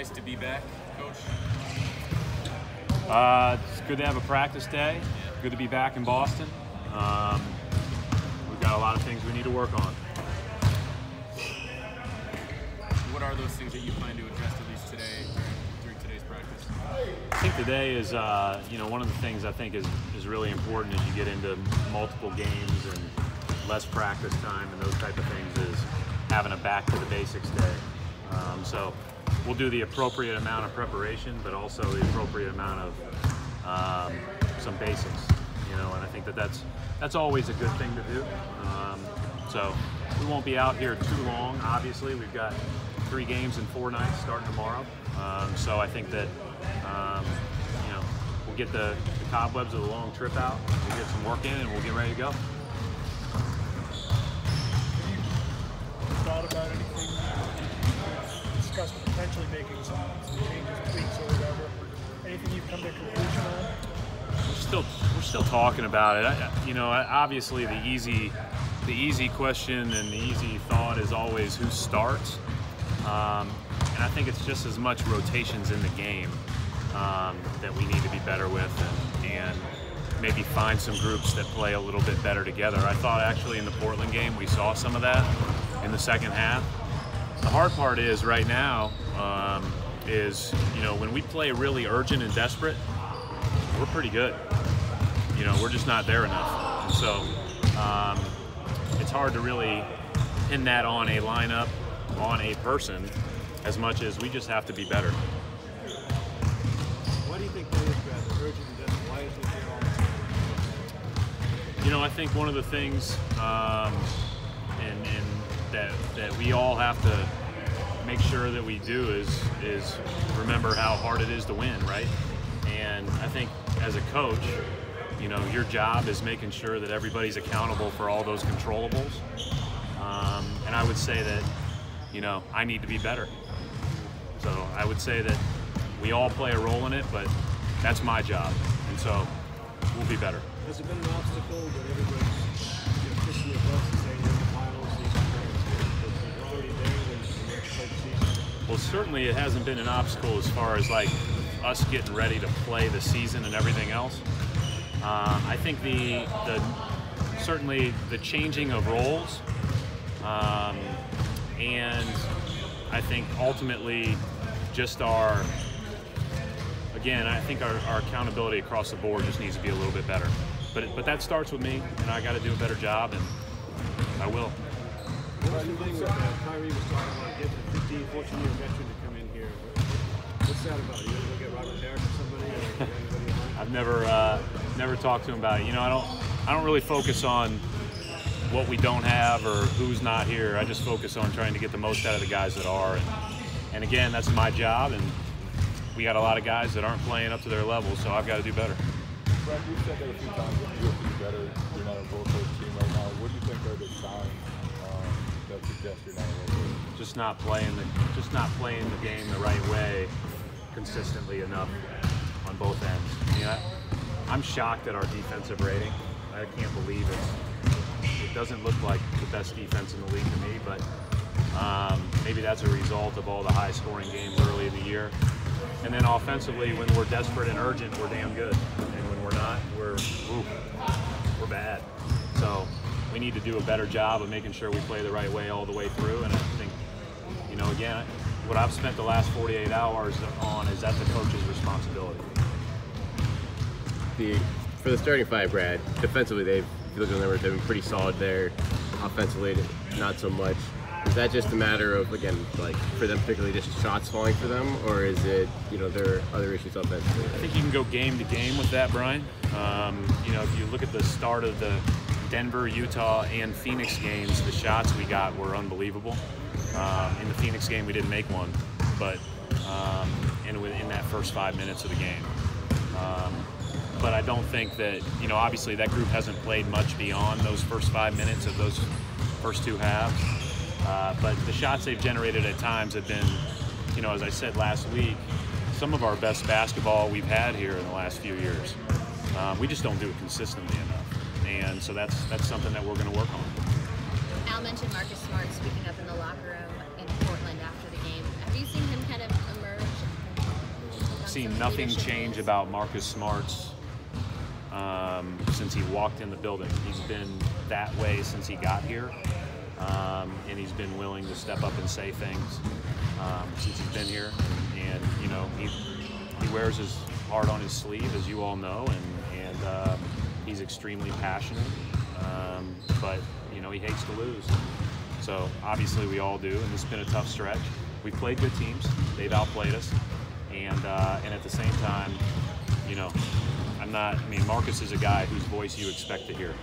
nice to be back, Coach? It's good to have a practice day. Good to be back in Boston. We've got a lot of things we need to work on. What are those things that you plan to address at least today during today's practice? I think today is, one of the things I think is really important as you get into multiple games and less practice time and those type of things is having a back to the basics day. So we'll do the appropriate amount of preparation, but also the appropriate amount of some basics, and I think that's always a good thing to do. So we won't be out here too long. Obviously, we've got 3 games in 4 nights starting tomorrow. So I think that we'll get the cobwebs of the long trip out, we'll get some work in, and we'll get ready to go. Thought about anything? Discussed potentially making some changes, tweaks, or whatever. Anything you've come to a conclusion on? We're still talking about it. Obviously the easy question and the easy thought is always who starts. And I think it's just as much rotations in the game that we need to be better with, and maybe find some groups that play a little bit better together. I thought actually in the Portland game we saw some of that in the second half. The hard part is right now when we play really urgent and desperate, we're pretty good. We're just not there enough. And so it's hard to really pin that on a lineup, on a person, as much as we just have to be better. Why do you think that is, Brad? The urgent and desperate, why is it there all the time? I think one of the things that we all have to make sure that we do is remember how hard it is to win, right? And I think as a coach, your job is making sure that everybody's accountable for all those controllables. And I would say that, I need to be better. So I would say that we all play a role in it, but that's my job. And so we'll be better. Has it been an obstacle that everybody's kissing your butts and saying you're in the finals, you're already there when you play the season? Well, certainly it hasn't been an obstacle as far as like us getting ready to play the season and everything else. I think certainly the changing of roles, and I think ultimately just I think our accountability across the board just needs to be a little bit better. But that starts with me, and I got to do a better job, and I will. What was the thing with Kyrie was talking about getting a 15, 14-year veteran to come in here? What's that about? You gonna go get Robert Derrick or somebody? Or anybody else? I've never talked to him about it. I don't really focus on what we don't have or who's not here. I just focus on trying to get the most out of the guys that are. And again, that's my job, and we got a lot of guys that aren't playing up to their level, so I've got to do better. Brad, you've said that a few times that you have to be better. You're not a role coach team right now. What do you think are the signs that suggest you're not a role coach? Just not playing the game the right way consistently enough on both ends. I'm shocked at our defensive rating. I can't believe it. It doesn't look like the best defense in the league to me, but maybe that's a result of all the high-scoring games early in the year. And then offensively, when we're desperate and urgent, we're damn good. And when we're not, we're bad. So we need to do a better job of making sure we play the right way all the way through. And I think, again, what I've spent the last 48 hours on is that's the coach's responsibility. For the starting 5, Brad, defensively, if you look at the numbers, they've been pretty solid there. Offensively, not so much. Is that just a matter of, again, like for them particularly, just shots falling for them, or is it, there are other issues offensively? I think you can go game to game with that, Brian. If you look at the start of the Denver, Utah, and Phoenix games, the shots we got were unbelievable. In the Phoenix game, we didn't make one, but in that first 5 minutes of the game. But I don't think that, obviously that group hasn't played much beyond those first 5 minutes of those first 2 halves. But the shots they've generated at times have been, as I said last week, some of our best basketball we've had here in the last few years. We just don't do it consistently enough. And so that's something that we're going to work on. Al mentioned Marcus Smart speaking up in the locker room in Portland after the game. Have you seen him kind of emerge seen nothing change about Marcus Smart's since he walked in the building. He's been that way since he got here, and he's been willing to step up and say things since he's been here. And you know, he wears his heart on his sleeve, as you all know, and he's extremely passionate. But you know, he hates to lose. So obviously we all do, and it's been a tough stretch. We've played good teams; they've outplayed us, and at the same time, you know, I mean, Marcus is a guy whose voice you expect to hear.